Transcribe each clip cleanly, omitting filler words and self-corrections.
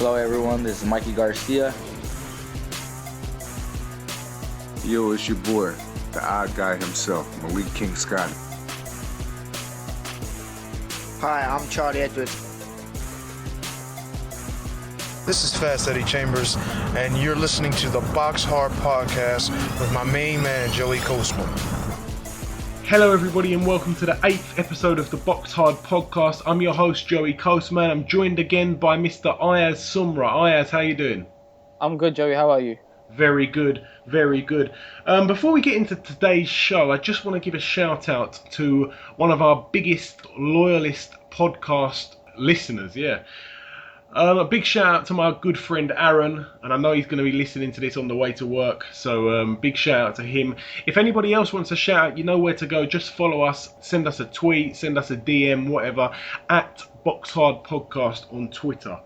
Hello everyone, this is Mikey Garcia. Yo, it's your boy, the odd guy himself, Malik King Scott. Hi, I'm Charlie Edwards. This is Fast Eddie Chambers, and you're listening to the Boxhard podcast with my main man, Joey Coastman. Hello everybody and welcome to the 8th episode of the Boxhard podcast. I'm your host Joey Coastman. I'm joined again by Mr. Ayaz Sumra. Ayaz, how you doing? I'm good, Joey. How are you? Very good, very good. Before we get into today's show, I just want to give a shout out to one of our biggest loyalist podcast listeners, a big shout out to my good friend Aaron, and I know he's going to be listening to this on the way to work, so big shout out to him. If anybody else wants a shout out, you know where to go. Just follow us, send us a tweet, send us a DM, whatever, at Boxhard Podcast on Twitter.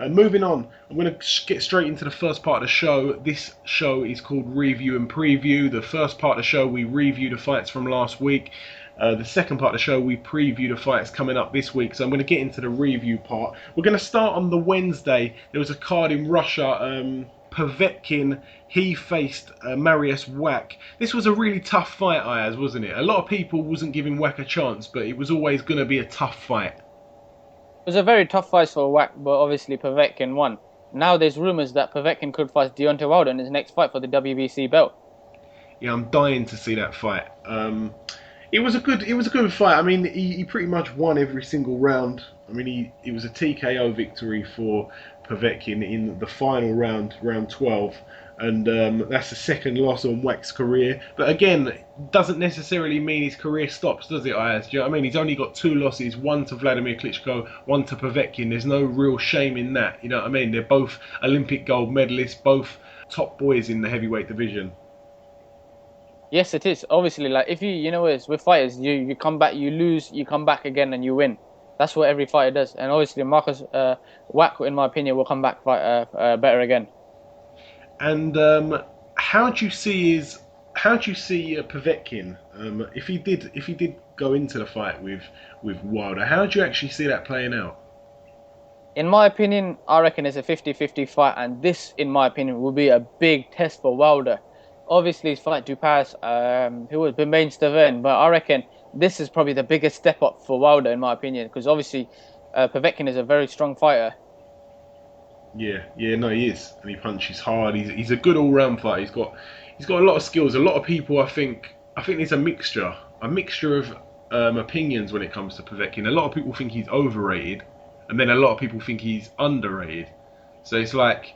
Moving on, I'm going to get straight into the first part of the show. This show is called Review and Preview. The first part of the show, we review the fights from last week. The second part of the show, we preview the fights coming up this week. So I'm going to get into the review part. We're going to start on the Wednesday. There was a card in Russia. Povetkin, he faced Marius Wach. This was a really tough fight, Ayaz, wasn't it? A lot of people wasn't giving Wach a chance, but it was always going to be a tough fight. It was a very tough fight for Wach, but obviously Povetkin won. Now there's rumours that Povetkin could fight Deontay Wilder in his next fight for the WBC belt. Yeah, I'm dying to see that fight. It was a good fight. I mean, he pretty much won every single round. I mean, it was a TKO victory for Povetkin in the final round, round 12, and that's the second loss on Wach's career. But again, doesn't necessarily mean his career stops, does it, Ayaz? Do you know what I mean? He's only got 2 losses, one to Vladimir Klitschko, one to Povetkin. There's no real shame in that. You know what I mean? They're both Olympic gold medalists, both top boys in the heavyweight division. Yes, it is. Obviously, like if you know, with fighters, you come back, you lose, you come back again, and you win. That's what every fighter does. And obviously, Marcus Wach, in my opinion, will come back better again. And how do you see Povetkin? If he did go into the fight with Wilder, how do you actually see that playing out? In my opinion, I reckon it's a 50-50 fight, and this, in my opinion, will be a big test for Wilder. Obviously, his fight to Paris, who was Bermain Stavern, but I reckon this is probably the biggest step up for Wilder, in my opinion, because obviously Povetkin is a very strong fighter. Yeah, no, he is, and he punches hard. He's a good all-round fighter. He's got a lot of skills. A lot of people, I think there's a mixture of opinions when it comes to Povetkin. A lot of people think he's overrated, and then a lot of people think he's underrated. So it's like,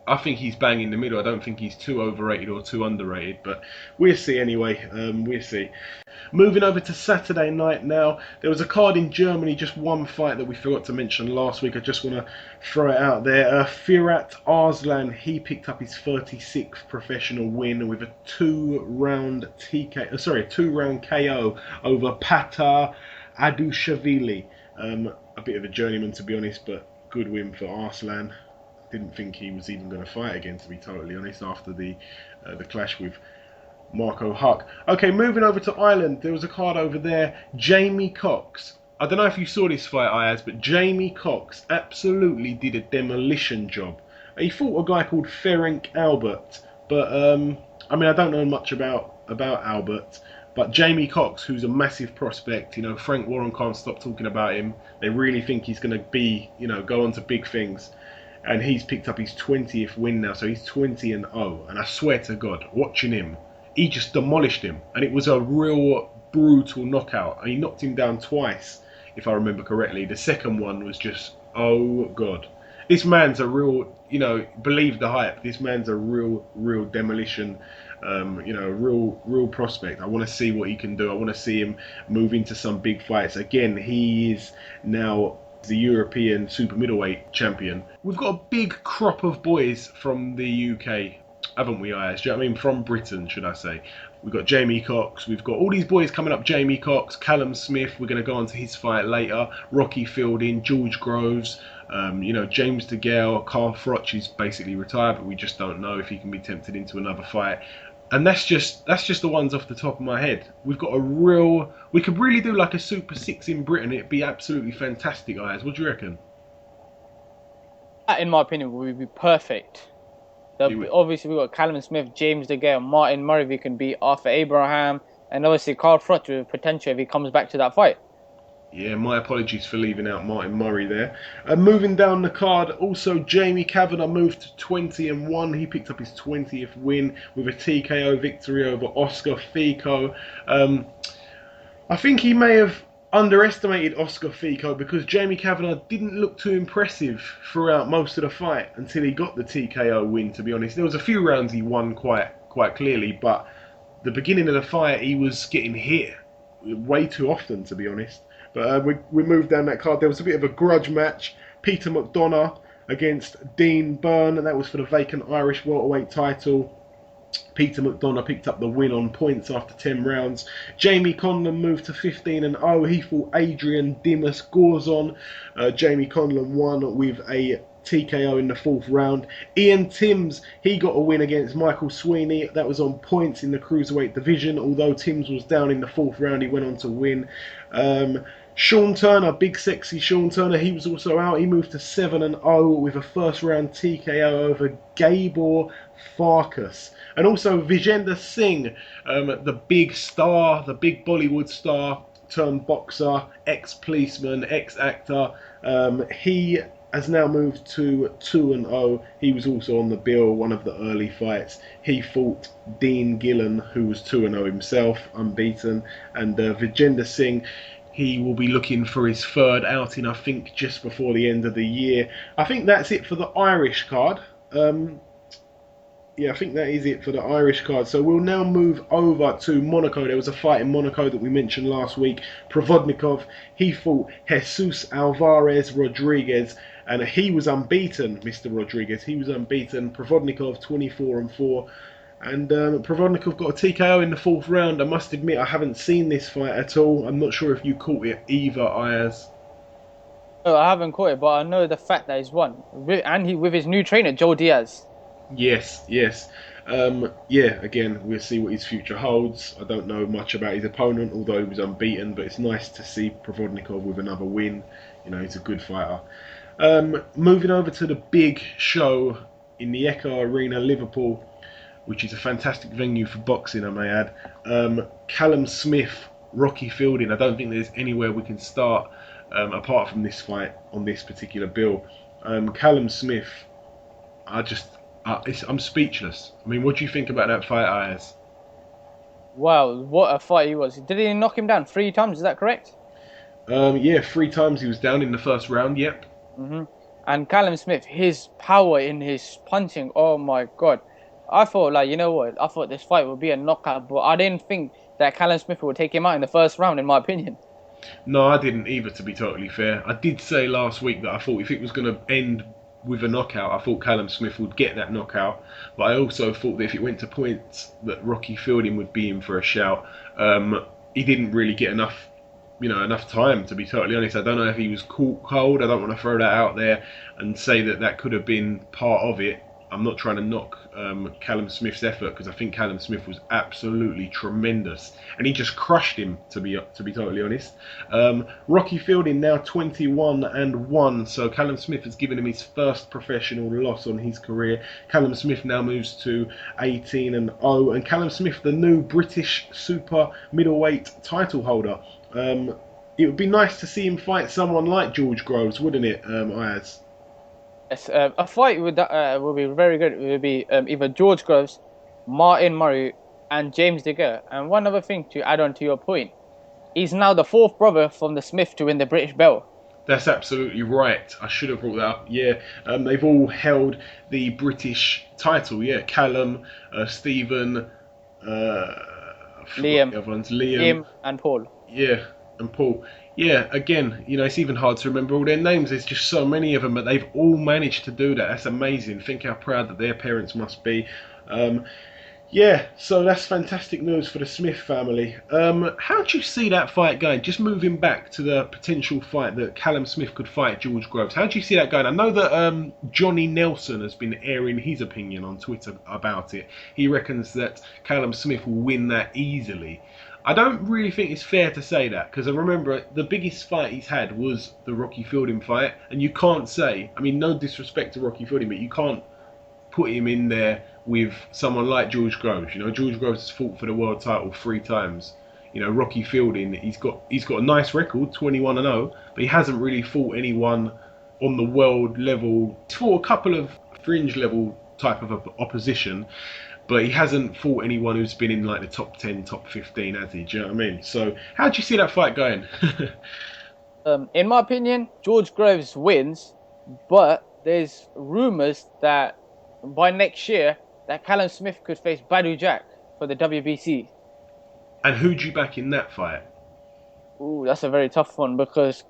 I think he's bang in the middle. I don't think he's too overrated or too underrated, but we'll see anyway. We'll see. Moving over to Saturday night now. There was a card in Germany, just one fight that we forgot to mention last week. I just want to throw it out there. Firat Arslan, he picked up his 36th professional win with a 2-round KO over Patar Adushvili. A bit of a journeyman, to be honest, but good win for Arslan. Didn't think he was even going to fight again, to be totally honest, after the clash with Marco Huck. Okay, moving over to Ireland. There was a card over there. Jamie Cox. I don't know if you saw this fight, Ayaz, but Jamie Cox absolutely did a demolition job. He fought a guy called Ferenc Albert, but I mean, I don't know much about Albert. But Jamie Cox, who's a massive prospect, you know, Frank Warren can't stop talking about him. They really think he's going to be, you know, go on to big things. And he's picked up his 20th win now, so he's 20-0. And I swear to God, watching him, he just demolished him. And it was a real brutal knockout. And he knocked him down twice, if I remember correctly. The second one was just, oh God. This man's a real, you know, believe the hype. This man's a real demolition, real prospect. I want to see what he can do. I want to see him move into some big fights. Again, he is now the European super middleweight champion. We've got a big crop of boys from the UK, haven't we, Ayaz? Do you know what I mean? From Britain, should I say. We've got Jamie Cox, we've got all these boys coming up. Jamie Cox, Callum Smith, we're going to go on to his fight later. Rocky Fielding, George Groves, James DeGale. Carl Froch is basically retired, but we just don't know if he can be tempted into another fight. And that's just the ones off the top of my head. We could really do like a Super 6 in Britain. It'd be absolutely fantastic, Ayaz. What do you reckon? That, in my opinion, would be perfect. Obviously, we've got Callum Smith, James De Gea, Martin Murray. We can beat Arthur Abraham, and obviously Carl Froch with potential if he comes back to that fight. Yeah, my apologies for leaving out Martin Murray there. Moving down the card, also Jamie Kavanagh moved to 20-1. He picked up his 20th win with a TKO victory over Oscar Fico. I think he may have underestimated Oscar Fico because Jamie Kavanagh didn't look too impressive throughout most of the fight until he got the TKO win, to be honest. There was a few rounds he won quite clearly, but the beginning of the fight he was getting hit way too often, to be honest. But we moved down that card. There was a bit of a grudge match. Peter McDonough against Dean Byrne, and that was for the vacant Irish welterweight title. Peter McDonough picked up the win on points after 10 rounds. Jamie Conlon moved to 15-0. He fought Adrian Dimas Gorzon. Jamie Conlon won with a TKO in the 4th round. Ian Timms, he got a win against Michael Sweeney. That was on points in the cruiserweight division. Although Timms was down in the 4th round, he went on to win. Sean Turner, big sexy Sean Turner, he was also out. He moved to 7-0 with a 1st round TKO over Gabor Farkas. And also Vijender Singh, the big star, the big Bollywood star turned boxer, ex-policeman, ex-actor. He has now moved to 2-0. He was also on the bill, one of the early fights. He fought Dean Gillen, who was 2-0 himself, unbeaten. And Vijender Singh, he will be looking for his 3rd outing, I think, just before the end of the year. I think that's it for the Irish card. Yeah, I think that is it for the Irish card. So we'll now move over to Monaco. There was a fight in Monaco that we mentioned last week. Provodnikov, he fought Jesus Alvarez Rodriguez, and he was unbeaten, Mr. Rodriguez. He was unbeaten. Provodnikov, 24-4. And Provodnikov got a TKO in the 4th round. I must admit, I haven't seen this fight at all. I'm not sure if you caught it either, Ayaz. No, I haven't caught it, but I know the fact that he's won. And with his new trainer, Joe Diaz. Yes. Yeah, again, we'll see what his future holds. I don't know much about his opponent, although he was unbeaten, but it's nice to see Provodnikov with another win. You know, he's a good fighter. Moving over to the big show in the Echo Arena, Liverpool, which is a fantastic venue for boxing, I may add. Callum Smith, Rocky Fielding. I don't think there's anywhere we can start apart from this fight on this particular bill. Callum Smith, I'm speechless. I mean, what do you think about that fight, Ayaz? Wow, what a fight he was. Did he knock him down 3 times? Is that correct? Yeah, 3 times he was down in the 1st round, yep. And Callum Smith, his power in his punching, oh my God. I thought, like, you know what? I thought this fight would be a knockout, but I didn't think that Callum Smith would take him out in the 1st round, in my opinion. No, I didn't either, to be totally fair. I did say last week that I thought if it was going to end with a knockout, I thought Callum Smith would get that knockout. But I also thought that if it went to points, that Rocky Fielding would be in for a shout. He didn't really get enough time, to be totally honest. I don't know if he was caught cold. I don't want to throw that out there and say that could have been part of it. I'm not trying to knock Callum Smith's effort, because I think Callum Smith was absolutely tremendous, and he just crushed him, to be totally honest. Rocky Fielding now 21-1, so Callum Smith has given him his 1st professional loss on his career. Callum Smith now moves to 18-0, and Callum Smith, the new British super middleweight title holder. It would be nice to see him fight someone like George Groves, wouldn't it, Ayaz? Yes, a fight would be very good. It would be either George Groves, Martin Murray, and James De Gea. And one other thing to add on to your point, he's now the 4th brother from the Smith to win the British belt. That's absolutely right. I should have brought that up. Yeah, they've all held the British title. Yeah, Callum, Stephen, Liam, and Paul. Yeah, and Paul. Yeah, again, you know, it's even hard to remember all their names. There's just so many of them, but they've all managed to do that. That's amazing. Think how proud that their parents must be. Yeah, so that's fantastic news for the Smith family. How do you see that fight going? Just moving back to the potential fight that Callum Smith could fight George Groves. How do you see that going? I know that Johnny Nelson has been airing his opinion on Twitter about it. He reckons that Callum Smith will win that easily. I don't really think it's fair to say that, because I remember the biggest fight he's had was the Rocky Fielding fight, and you can't say, I mean, no disrespect to Rocky Fielding, but you can't put him in there with someone like George Groves. You know, George Groves has fought for the world title 3 times. You know, Rocky Fielding, he's got a nice record, 21-0, but he hasn't really fought anyone on the world level. He's fought a couple of fringe level type of opposition, but he hasn't fought anyone who's been in like the top 10, top 15, has he? Do you know what I mean? So, how do you see that fight going? In my opinion, George Groves wins, but there's rumours that by next year that Callum Smith could face Badou Jack for the WBC. And who'd you back in that fight? Ooh, that's a very tough one, because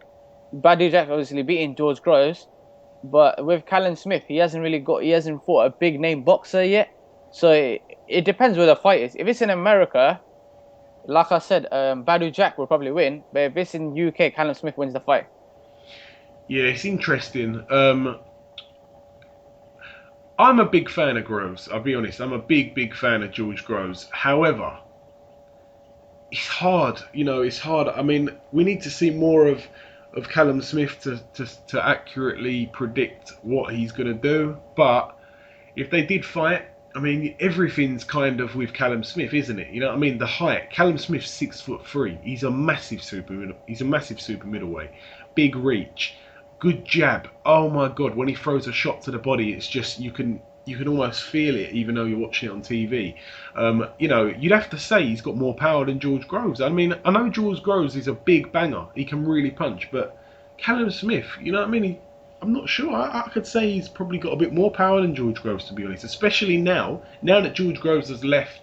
Badou Jack obviously beating George Groves, but with Callum Smith, he hasn't fought a big name boxer yet. So it depends where the fight is. If it's in America, like I said, Badou Jack will probably win. But if it's in UK, Callum Smith wins the fight. Yeah, it's interesting. I'm a big fan of Groves. I'll be honest. I'm a big fan of George Groves. However, it's hard. You know, it's hard. I mean, we need to see more of Callum Smith to accurately predict what he's going to do. But if they did fight, I mean, everything's kind of with Callum Smith, isn't it? You know what I mean? The height. Callum Smith's 6'3". He's a massive super middleweight. Big reach. Good jab. Oh my God! When he throws a shot to the body, it's just you can almost feel it, even though you're watching it on TV. You know, you'd have to say he's got more power than George Groves. I mean, I know George Groves is a big banger. He can really punch, but Callum Smith, you know what I mean? I'm not sure. I could say he's probably got a bit more power than George Groves, to be honest. Especially now that George Groves has left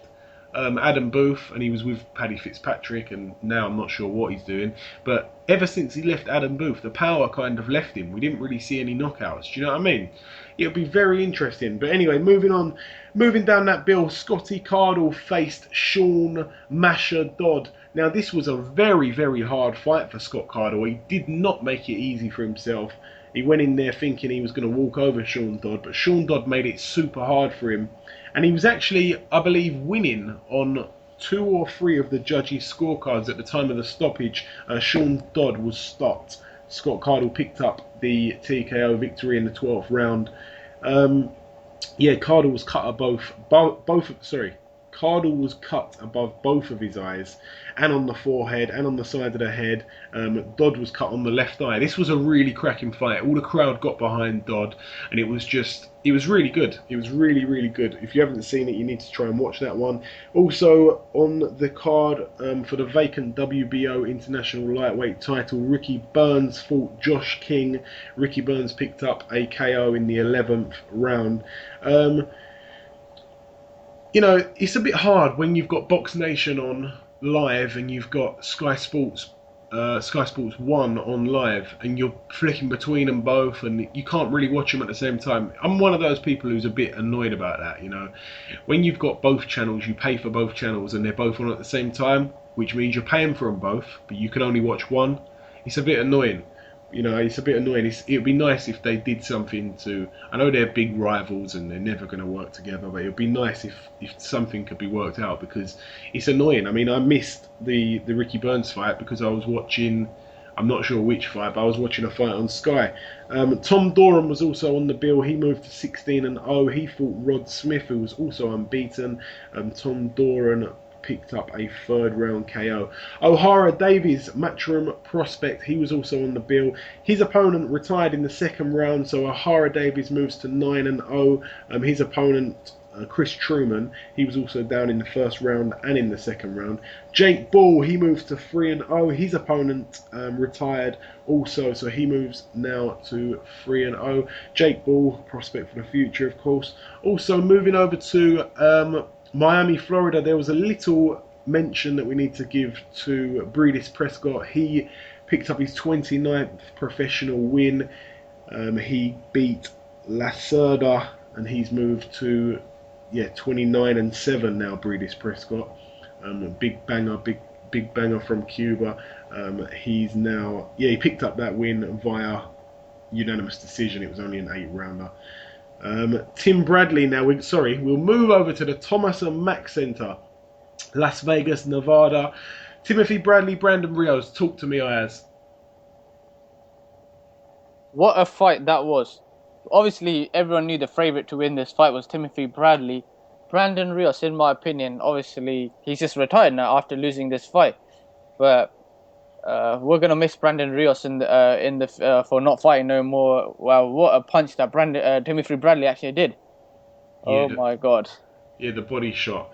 Adam Booth, and he was with Paddy Fitzpatrick, and now I'm not sure what he's doing. But ever since he left Adam Booth, the power kind of left him. We didn't really see any knockouts. Do you know what I mean? It'll be very interesting. But anyway, moving down that bill, Scotty Cardle faced Sean Masher Dodd. Now, this was a very hard fight for Scott Cardle. He did not make it easy for himself. He went in there thinking he was going to walk over Sean Dodd, but Sean Dodd made it super hard for him. And he was actually, I believe, winning on 2 or 3 of the judges' scorecards at the time of the stoppage. Sean Dodd was stopped. Scott Cardle picked up the TKO victory in the 12th round. Cardle was cut Cardle was cut above both of his eyes, and on the forehead, and on the side of the head. Dodd was cut on the left eye. This was a really cracking fight. All the crowd got behind Dodd, and it was really good. It was really good. If you haven't seen it, you need to try and watch that one. Also on the card for the vacant WBO International Lightweight title, Ricky Burns fought Josh King. Ricky Burns picked up a KO in the 11th round. You know, it's a bit hard when you've got Box Nation on live and you've got Sky Sports 1 on live, and you're flicking between them both and you can't really watch them at the same time. I'm one of those people who's a bit annoyed about that, you know. When you've got both channels, you pay for both channels and they're both on at the same time, which means you're paying for them both, but you can only watch one. It's a bit annoying. You know, it's a bit annoying. It would be nice if they did something to... I know they're big rivals and they're never going to work together, but it would be nice if something could be worked out, because it's annoying. I mean, I missed the Ricky Burns fight because I was watching... I'm not sure which fight, but I was watching a fight on Sky. Tom Doran was also on the bill. He moved to 16-0. He fought Rod Smith, who was also unbeaten. Tom Doran picked up a 3rd round KO. O'Hara Davies, Matchroom prospect, he was also on the bill. His opponent retired in the 2nd round, so O'Hara Davies moves to 9-0. His opponent, Chris Truman, he was also down in the 1st round and in the 2nd round. Jake Ball, he moves to 3-0. His opponent retired also, so he moves now to 3-0. Jake Ball, prospect for the future, of course. Also moving over to Miami, Florida, there was a little mention that we need to give to Breedis Prescott. He picked up his 29th professional win. He beat Lacerda, and he's moved to 29-7 now. Breedis Prescott, big banger from Cuba. He's now he picked up that win via unanimous decision. It was only an 8-rounder. Tim Bradley now. We'll move over to the Thomas and Mack Center, Las Vegas, Nevada. Timothy Bradley, Brandon Rios. Talk to me, Ayaz. What a fight that was. Obviously, everyone knew the favourite to win this fight was Timothy Bradley. Brandon Rios, in my opinion, obviously, he's just retired now after losing this fight. But we're gonna miss Brandon Rios for not fighting no more. Wow, what a punch that Timothy Bradley actually did. Oh my God. Yeah, the body shot.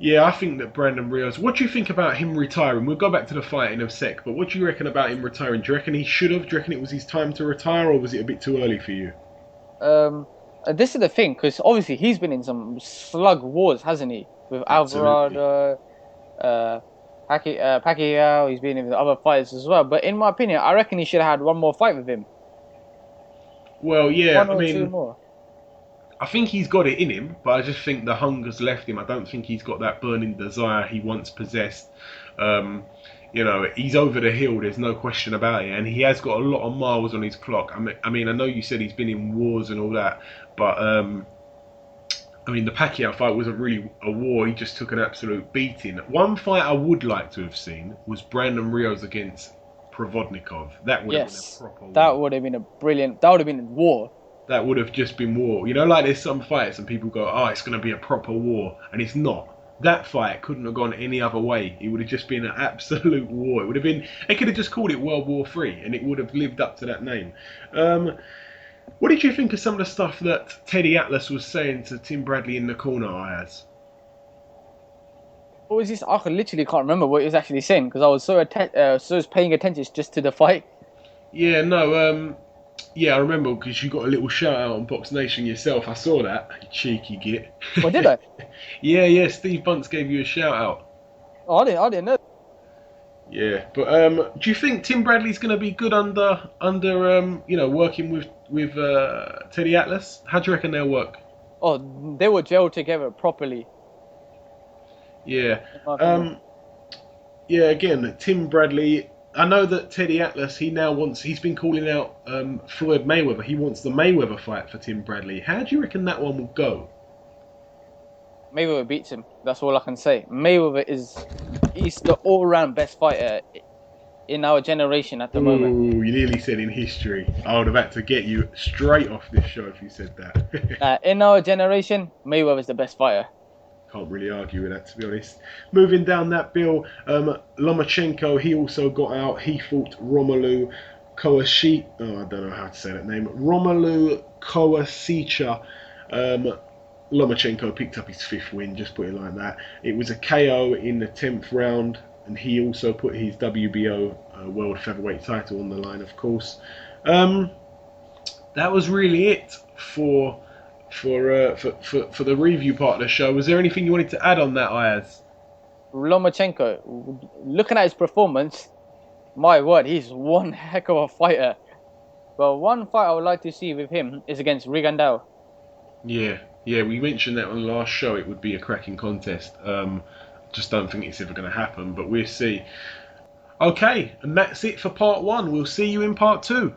Yeah, I think that Brandon Rios. What do you think about him retiring? We'll go back to the fight in a sec, but what do you reckon about him retiring? Do you reckon he should have? Do you reckon it was his time to retire, or was it a bit too early for you? This is the thing, because obviously he's been in some slug wars, hasn't he? With Alvarado, Pacquiao. He's been in with other fighters as well. But in my opinion, I reckon he should have had one more fight with him. Well, yeah, One or two more. I think he's got it in him, but I just think the hunger's left him. I don't think he's got that burning desire he once possessed. He's over the hill, there's no question about it, and he has got a lot of miles on his clock. I know you said he's been in wars and all that, but the Pacquiao fight wasn't really a war, he just took an absolute beating. One fight I would like to have seen was Brandon Rios against Provodnikov. That would have been a proper war. That would have been that would have been a war. That would have just been war. Like there's some fights and people go, oh, it's going to be a proper war. And it's not. That fight couldn't have gone any other way. It would have just been an absolute war. It would have been, they could have just called it World War III and it would have lived up to that name. What did you think of some of the stuff that Teddy Atlas was saying to Tim Bradley in the corner, Ayaz? What was this? I literally can't remember what he was actually saying because I was so paying attention just to the fight. Yeah, no, I remember because you got a little shout out on Box Nation yourself. I saw that, you cheeky git. Oh, did I? yeah, Steve Bunce gave you a shout out. Oh, I didn't know. Yeah, but do you think Tim Bradley's going to be good under working with Teddy Atlas? How do you reckon they'll work? Oh, they will gel together properly. Yeah. Again, Tim Bradley. I know that Teddy Atlas, he's been calling out Floyd Mayweather. He wants the Mayweather fight for Tim Bradley. How do you reckon that one will go? Mayweather beats him. That's all I can say. Mayweather he's the all-round best fighter in our generation at the moment. Ooh, you nearly said in history. I would have had to get you straight off this show if you said that. In our generation, Mayweather's the best fighter. Can't really argue with that, to be honest. Moving down that bill, Lomachenko, he also got out. He fought Romelu Kowashi. I don't know how to say that name. Romelu Kowacicha. Lomachenko picked up his 5th win, just put it like that. It was a KO in the 10th round, and he also put his WBO World Featherweight title on the line, of course. That was really it for the review part of the show. Was there anything you wanted to add on that, Ayaz? Lomachenko, looking at his performance, my word, he's one heck of a fighter. But one fight I would like to see with him is against Rigandao. Yeah, we mentioned that on the last show. It would be a cracking contest. Just don't think it's ever going to happen, but we'll see. Okay, and that's it for part 1. We'll see you in part 2.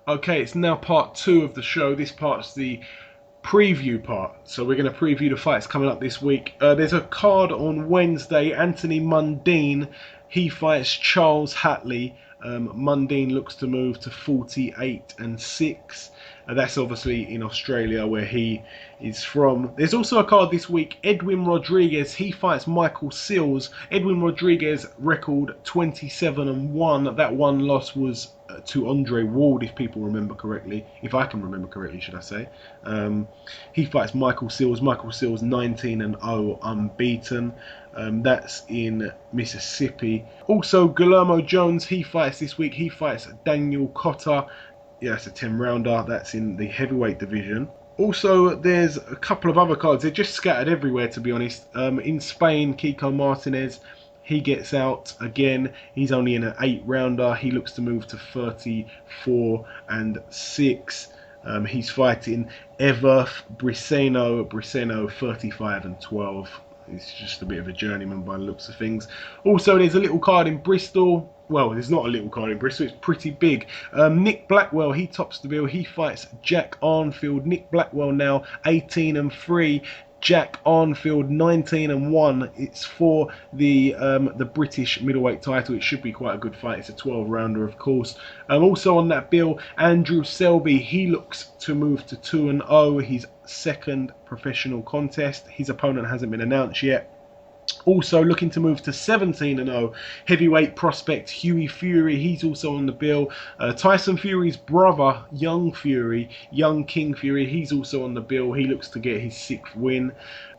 Okay, it's now part 2 of the show. This part's the preview part. So we're going to preview the fights coming up this week. There's a card on Wednesday. Anthony Mundine, he fights Charles Hatley. Mundine looks to move to 48-6. That's obviously in Australia where he is from. There's also a card this week. Edwin Rodriguez, he fights Michael Seals. Edwin Rodriguez record 27-1. That one loss was to Andre Ward, if people remember correctly. If I can remember correctly, should I say. He fights Michael Seals. Michael Seals 19-0 unbeaten. That's in Mississippi. Also, Guillermo Jones, he fights this week. He fights Daniel Cotta. Yeah, that's a 10-rounder. That's in the heavyweight division. Also, there's a couple of other cards. They're just scattered everywhere, to be honest. In Spain, Kiko Martinez, he gets out again. He's only in an 8-rounder. He looks to move to 34-6. He's fighting Everth Briseno 35-12. He's just a bit of a journeyman by the looks of things. Also, there's a little card in Bristol. Well, there's not a little card in Bristol. It's pretty big. Nick Blackwell, he tops the bill. He fights Jack Arnfield. Nick Blackwell now 18-3. Jack Arnfield, 19-1. It's for the British middleweight title. It should be quite a good fight. It's a 12-rounder, of course. Also on that bill, Andrew Selby. He looks to move to 2-0. His second professional contest. His opponent hasn't been announced yet. Also looking to move to 17-0, heavyweight prospect Hughie Fury. He's also on the bill. Tyson Fury's brother, Young King Fury, he's also on the bill. He looks to get his 6th win.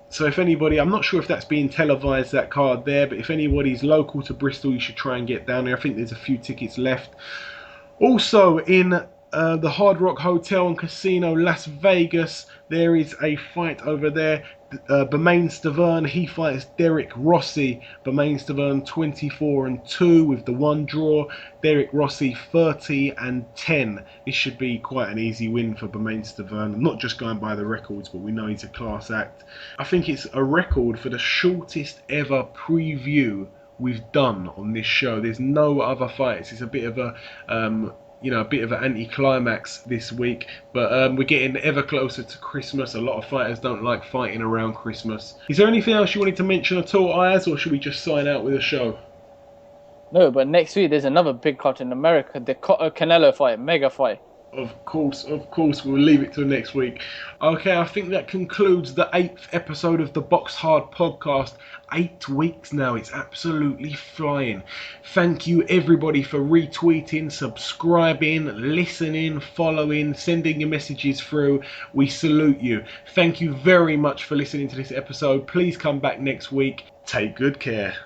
So if anybody, I'm not sure if that's being televised, that card there, but if anybody's local to Bristol, you should try and get down there. I think there's a few tickets left. Also in the Hard Rock Hotel and Casino, Las Vegas, there is a fight over there. Bermain Stavern, he fights Derek Rossi. Bermain Stavern 24-2 with the 1 draw. Derek Rossi 30-10. This should be quite an easy win for Bermain Stavern. I'm not just going by the records, but we know he's a class act. I think it's a record for the shortest ever preview we've done on this show. There's no other fights. It's a bit of a a bit of an anti-climax this week, but we're getting ever closer to Christmas. A lot of fighters don't like fighting around Christmas. Is there anything else you wanted to mention at all, Ayaz, or should we just sign out with a show? No, but next week there's another big card in America, the Canelo fight, mega fight. Of course, we'll leave it till next week. Okay, I think that concludes the 8th episode of the Boxhard podcast. 8 weeks now, it's absolutely flying. Thank you everybody for retweeting, subscribing, listening, following, sending your messages through. We salute you. Thank you very much for listening to this episode. Please come back next week. Take good care.